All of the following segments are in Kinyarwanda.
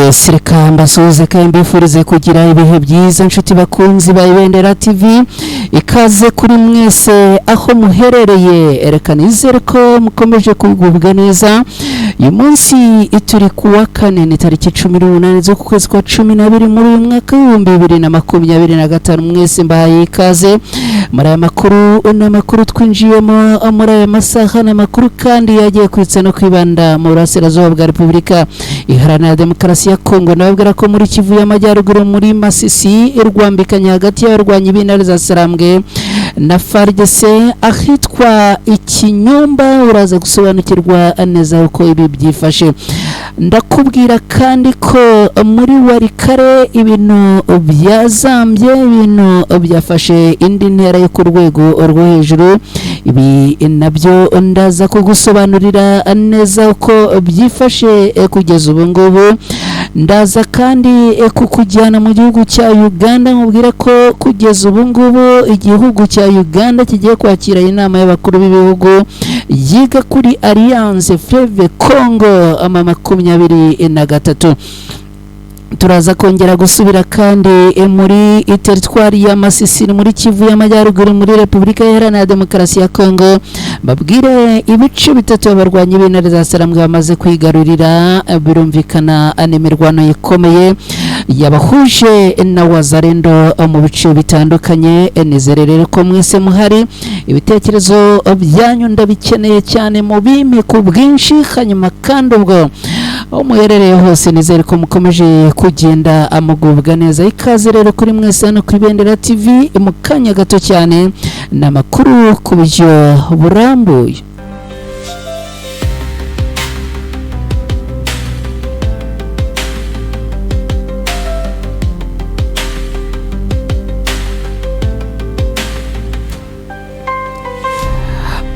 Yes, reka mbasuhuze kandi mbifurize kugira ibihe byiza inshuti bakunzi ba Ibendera TV, ikaze kuri mwese aho muherereye. Reka nizere ko mukomeje kugubwa neza. Uyu munsi turi kuwa kane ni tariki 18 z'ukwezi kwa 12 muri uyu mwaka wa 2025. Mwese mbahaye ikaze muri aya makuru n'amakuru twinjiyemo muri aya masaha n'amakuru kandi yagiye kwitsa no kwibanda mu burasirazuba bwa Repubulika Iharanira Demokarasi ya Kongo. Nababwira ko muri Kivu y'Amajyaruguru muri Masisi irwambikanye hagati y'abarwanyi b'intare za Sarambwe na FARDC ahitwa Ikinyumba. Uraza gusobanukirwa neza uko ibi byifashe. Ndakubwira kandi ko muri Warikare ibintu byazambye, ibintu byafashe indi ntera yo ku rwego rwo hejuru. Ibi nabyo ndaza kugusobanurira neza uko byifashe kugeza ubu ngubu. Ndaza kandi kukujyana mu gihugu cya Uganda, nkubwira ko kugeza ubu ngubu igihugu cya Uganda kigiye kwakira inama y'abakuru b'ibihugu yiga kuri Alliance Fleuve Congo 2023. Turaza kongera gusubira kandi muri teritwari ya Masisi muri Kivu y'Amajyaruguru muri Repubulika Iharanira Demokarasi ya Kongo. Babwire ibice bitatu abarwanyi b'intare za Sarambwe bamaze kwigarurira. Birumvikana imirwano ikomeye yabahuje na Wazalendo mu bice bitandukanye. Nizerere ko mwese muhari, ibitekerezo byanyu ndabikeneye cyane mu bime ku bwinshi. Hanyuma kandi ubwo umuherereye hose nizere ko mukomeje kugenda amugubwa neza. Ikaze rero kuri mwese hano ku Ibendera TV. Mu kanya gato cyane n'amakuru ku buryo burambuye.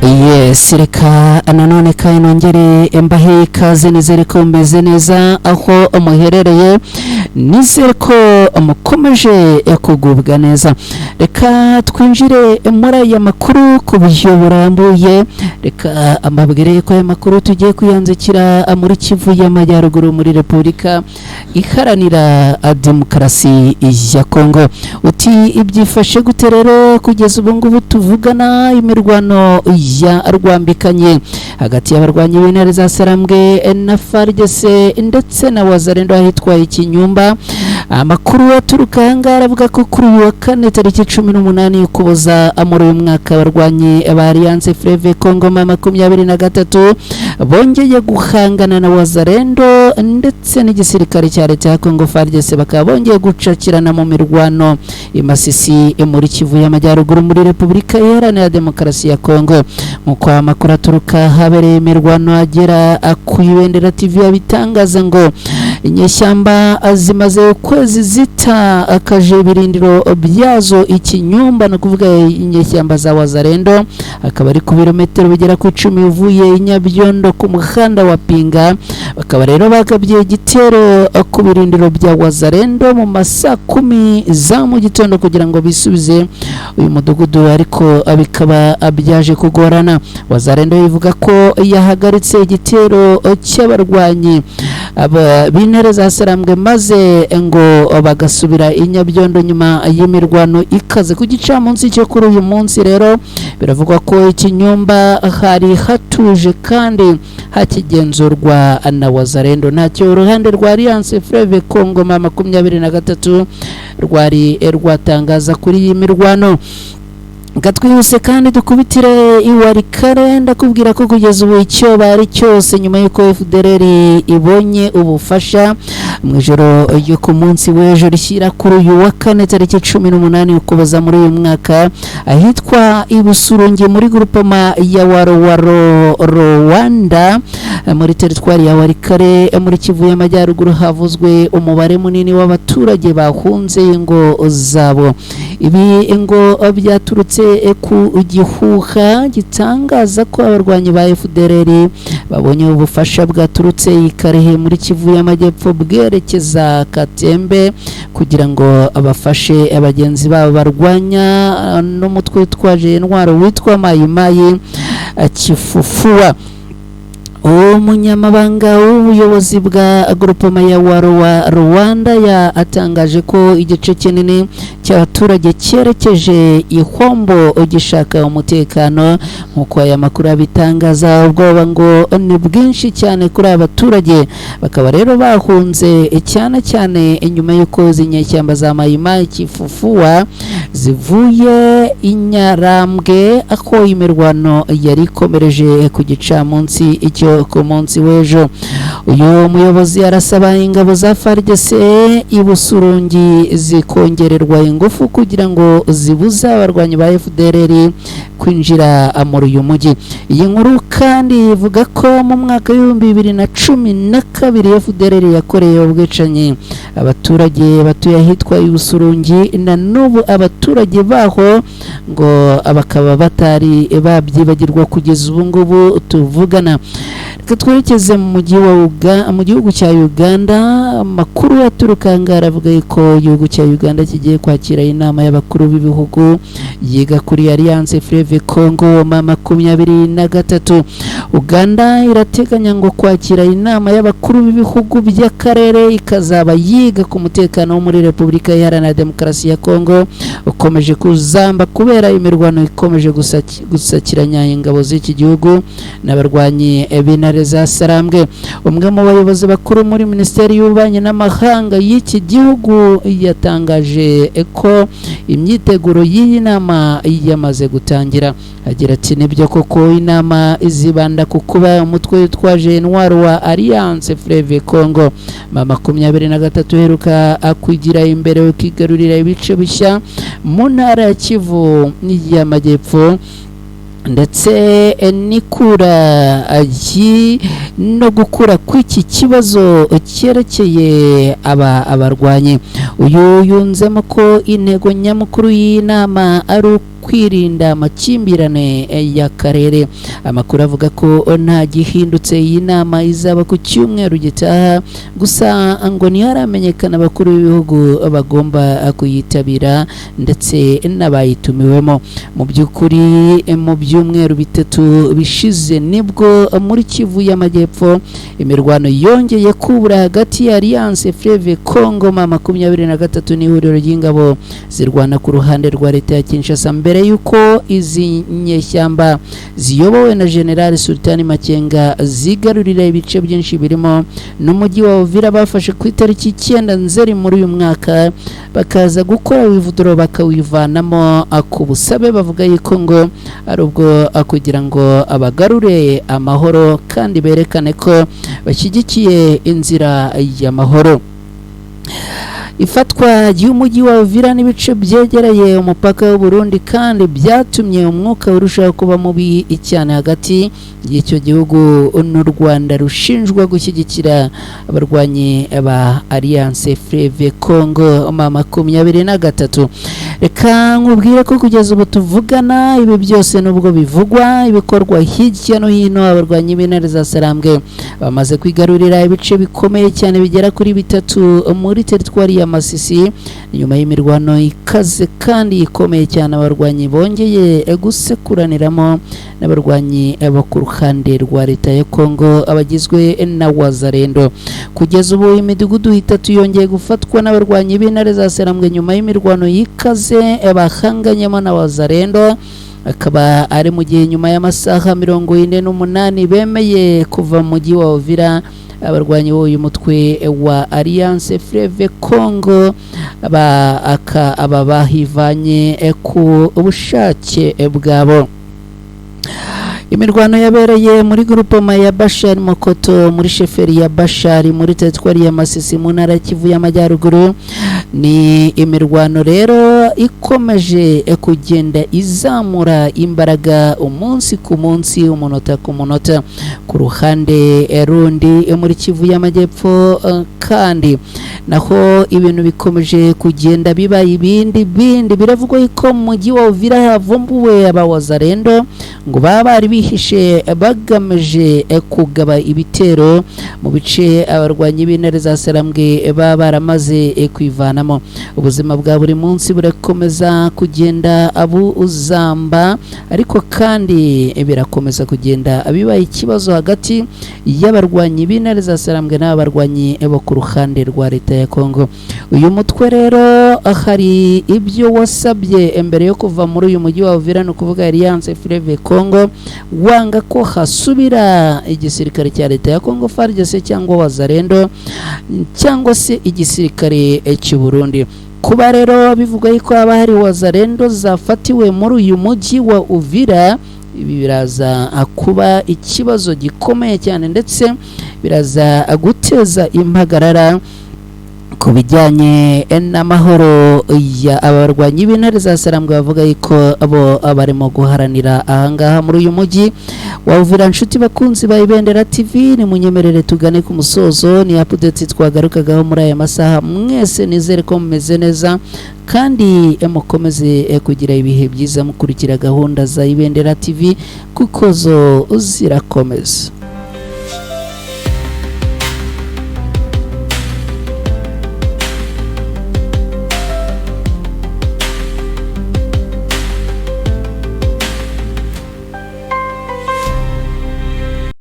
Yes, reka nanone kandi nongere mbahe ikaze. Nizere ko meze neza aho umuherereye, nizere ko mukomeje kugubwa neza. Reka twinjire muri aya makuru ku buryo burambuye. Reka amabwire ko aya makuru tugiye kuyanzikira muri Kivu y'Amajyaruguru muri Repubulika Iharanira Demokarasi ya Kongo. Uti ibyifashe gute rero kugeza ubu ngubu tuvugana? Imirwano ya rwambikanye hagati y'abarwanyi b'intare za Sarambwe na FARDC ndetse na Wazalendo ahitwa Ikinyumba. Amakuru aturuka ahangaha aravuga ko kuri uyu wa kane tariki 18 Ukuboza muri uyu mwaka abarwanyi ba Alliance Fleuve Congo 2023 bongeye guhangana na Wazalendo ndetse n'igisirikare cya leta ya Congo FARDC, bakaba bongeye gucakirana mu mirwano i Masisi muri Kivu y'Amajyaruguru muri Repubulika Iharanira Demokarasi ya Kongo. Nkuko amakuru aturuka habereye imirwano agera ku Ibendera TV yabitangaza ngo inyeshyamba zimaze ukwezi zita akaje birindiro byazo Ikinyumba, no kuvuga inyeshyamba za Wazalendo. Akaba ari ku birometero bigera ku 10 uvuye inyabyondo ku muhanda wa Pinga. Bakaba rero bagabye igitero ku birindiro bya Wazalendo mu masaa 10 za mu gitondo kugira ngo bisubize uyu mudugudu, ariko bikaba byaje kugorana. Wazalendo ivuga ko yahagaritse igitero cy'abarwanyi b'intare za Sarambwe maze ngo bagasubira inyabyondo nyuma y'imirwano ikaze. Ku gicamunsi cyo kuri uyu munsi rero biravugwa ko Ikinyumba hari hatuje kandi hakigenzurwa na Wazalendo. Ntacyo uruhande rwa Alliance Fleuve Congo 2023 rwari rwatangaza kuri iyi mirwano. Gatwihuse kandi dukubitire Iwarikare. Ndakubwira ko kugeza ubu icyo bari cyose nyuma y'uko FDLR ibonye ubufasha mu ijoro yo ku munsi w'ejo rishyira kuri uyu wa kane tariki 18 Ukuboza muri uyu mwaka ahitwa Ibusurungi muri grupama ya Waro Rwanda muri teritwari ya Warikare muri Kivu y'Amajyaruguru havuzwe umubare munini w'abaturage bahunze ingo zabo. Ibi ngo byaturutse ku gihuha gitangaza ko abarwanyi ba FDLR babonye ubufasha bwaturutse ikarehe muri Kivu y'Amajyepfo bwerekeza Katembe kugira ngo abafashe abagenzi babo barwanya n'umutwe witwaje intwaro witwa Mayimayi Kifufuwa. umunyamabanga w'ubuyobozi bwa groupement ya Warowa Rwanda atangaje ko igice kinini cy'abaturage cyerekeje ihombo gishaka umutekano nk'uko aya makuru abitangaza. Ubwoba ngo ni bwinshi cyane kuri abaturage, bakaba rero bahunze cyane cyane inyuma y'uko zinyeshyamba za Mayima Kifufuwa zivuye Inyarambwe aho imirwano yari ikomereje ku gicamunsi icyo ku munsi w'ejo. Uyu muyobozi arasaba ingabo za FARDC ibusurungi zikongererwa ingufu kugira ngo zibuze abarwanyi ba FDLR kwinjira muri uyu mujyi. Iyi nkuru kandi ivuga ko mu mwaka w'2012 FDLR yakoreye ubwicanyi abaturage batuye ahitwa ibusurungi, na n'ubu abaturage baho ngo bakaba batari babyibagirwa kugeza ubu ngubu tuvugana. Twerekeze mu gihugu cya Uganda. Amakuru aturuka ngara avuga ko igihugu cya Uganda kigiye kwakira inama y'abakuru b'ibihugu yiga kuri Alliance Fleuve Congo 23. Uganda irateganya ngo kwakira inama y'abakuru b'ibihugu by'akarere ikazaba yiga ku mutekano wo muri Repubulika Iharanira Demokarasi ya Congo ukomeje kuzamba kubera imirwano ikomeje gusakiranya ingabo z'iki gihugu n'abarwanyi b'intare za Sarambwe. Umwe mu bayobozi bakuru muri Minisiteri y'Ububanyi n'Amahanga y'iki gihugu yatangaje ko imyiteguro y'iyi nama yamaze gutangira. Agira ati nibyo koko inama izibanda ku kuba umutwe witwaje intwaro wa Alliance Fleuve Congo 23 heruka akwigira imbere ukigarurira ibice bishya mu ntara ya Kivu y'Amajyepfo ndetse nikura no gukura kw'iki kibazo cyerekeye abarwanyi. Uyu yunzemo ko intego nyamukuru y'inama ari kwirinda amakimbirane y'akarere. Amakuru avuga ko nta gihindutse iyi nama izaba ku cyumweru gitaha, gusa ngo ntiharamenyekana abakuru b'ibihugu bagomba kuyitabira ndetse n'abayitumiwemo. Mu by'ukuri mu byumweru bitatu bishize nibwo muri Kivu y'Amajyepfo imirwano yongeye kubura hagati ya Alliance Fleuve Congo 23 n'ihuriro ry'ingabo zirwana ku ruhande rwa leta ya Kinshasa, mbere yuko izi nyeshyamba ziyobowe na General Sultani Makenga zigarurira ibice byinshi birimo n'umujyi wa Uvira bafashe ku itariki 9 Nzeri muri uyu mwaka, bakaza gukora wivuduro bakawivanamo ku busabe bavuga yuko ngo ari ubwo kugira ngo abagarure amahoro kandi berekane ko bashyigikiye inzira y'amahoro. Ifatwa y'umujyi wa Uvira n'ibice byegereye umupaka w'u Burundi kandi byatumye umwuka urushaho kuba mubi cyane hagati y'icyo gihugu n'u Rwanda rushinjwa gushyigikira abarwanyi ba Alliance Fleuve Congo 23. Reka nkubwire ko kugeza ubu tuvugana ibi byose nubwo bivugwa ibikorwa hirya no hino, abarwanyi b'intare za Sarambwe bamaze kwigarurira ibice bikomeye cyane bigera kuri 3 muri teritwari ya Masisi nyuma y'imirwano ikaze kandi ikomeye cyane. Abarwanyi bongeye gusekuraniramo n'abarwanyi bo ku ruhande rwa leta ya Congo abagizwe na Wazalendo. Kugeza ubu imidugudu 3 yongeye gufatwa n'abarwanyi b'intare za Sarambwe nyuma y'imirwano yikaze bahanganyemo na Wazalendo, akaba ari mu gihe nyuma y'amasaha 48 bemeye kuva mu mujyi wa Uvira. Abarwanyi b'uyu mutwe wa Alliance Fleuve Congo aba bahivanye ku bushake bwabo. Imirwano yabereye muri groupement ya Bashari Mokoto muri sheferi ya Bashari muri teritwari ya Masisi mu ntara ya Kivu y'Amajyaruguru. Ni imirwano rero ikomeje kugenda izamura imbaraga umunsi ku munsi, umunota ku munota. Ku ruhande rundi muri Kivu y'Amajyepfo kandi naho ibintu bikomeje kugenda biba ibindi biravugwa ko mu mujyi wa Uvira havumbuwe abawazarendo ngo baba bari bihishe bagamije kugaba ibitero mu bice abarwanyi b'intare za Sarambwe baba baramaze kwivanamo. Ubuzima bwa buri munsi burakomeza kugenda uzamba, ariko kandi birakomeza kugenda biba ikibazo hagati y'abarwanyi b'intare za Sarambwe n'abarwanyi bo ku ruhande rwa leta ya Kongo. Uyu mutwe rero hari ibyo wasabye mbere yo kuva muri uyu mujyi wa Uvira, no kuvuga Alliance Fleuve Congo, wanga ko hasubira igisirikare cya leta ya Kongo FARDC cyangwa wazarendo cyangwa se igisirikare cy'u Burundi. Kuba rero bivuga yuko haba hari wazarendo zafatiwe muri uyu mujyi wa Uvira, ibi biraza kuba ikibazo gikomeye cyane, ndetse biraza guteza impagarara ku bijyanye n'amahoro ya abarwanyi b'intare za Sarambwe bavuga yuko abo barimo guharanira ahangaha muri uyu mujyi wa Uvira. Nshuti bakunzi ba Ibendera TV, ni munyemerere tugane ku musozo. Ni update twagarukagaho muri aya masaha. Mwese nizere ko mumeze neza kandi mukomeze kugira ibihe byiza mukurikira gahunda za Ibendera TV kuko zo zirakomeza.